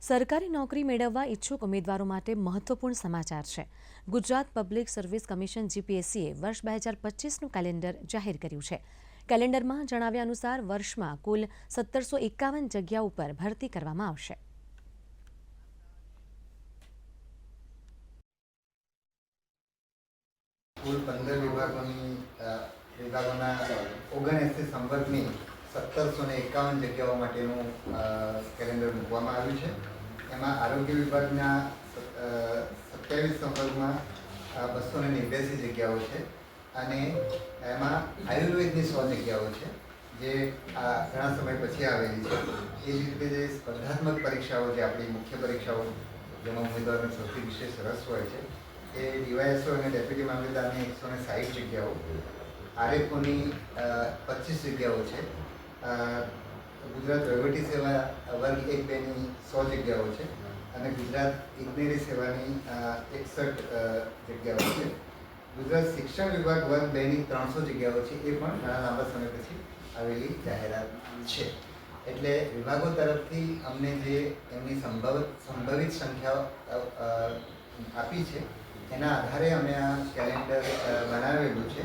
સરકારી નોકરી મેળવવા ઈચ્છુક ઉમેદવારો માટે મહત્વપૂર્ણ સમાચાર છે। ગુજરાત પબ્લિક સર્વિસ કમિશન જીપીએસસીએ વર્ષ 2025નું કેલેન્ડર જાહેર કર્યું છે। કેલેન્ડરમાં જણાવ્યા અનુસાર વર્ષમાં કુલ 1751 જગ્યાઓ પર ભરતી કરવામાં આવશે। કુલ 15 વિભાગોના 79 સંવર્ગની 1751 જગ્યાઓ માટેનું કેલેન્ડર મૂકવામાં આવ્યું છે। એમાં આરોગ્ય વિભાગના 27 સંવર્ગમાં 289 જગ્યાઓ છે અને એમાં આયુર્વેદની 100 જગ્યાઓ છે, જે ઘણા સમય પછી આવેલી છે। એ જ રીતે જે સ્પર્ધાત્મક પરીક્ષાઓ, જે આપણી મુખ્ય પરીક્ષાઓ જેમાં ઉમેદવારનો સૌથી વિશેષ રસ હોય છે, એ ડીવાયએસઓ અને ડેપ્યુટી મામલતદારની 160 જગ્યાઓ, આરએફઓની 25 જગ્યાઓ છે, ગુજરાત વહીવટી સેવા વર્ગ 1-2ની 100 જગ્યાઓ છે અને ગુજરાત ઇજનેરી સેવાની 61 જગ્યાઓ છે। ગુજરાત શિક્ષણ વિભાગ વર્ગ 2ની 300 જગ્યાઓ છે, એ પણ ઘણા લાંબા સમય પછી આવેલી જાહેરાત છે। એટલે વિભાગો તરફથી અમને જે એમની સંભવિત સંખ્યાઓ આપી છે, એના આધારે અમે આ કેલેન્ડર બનાવેલું છે।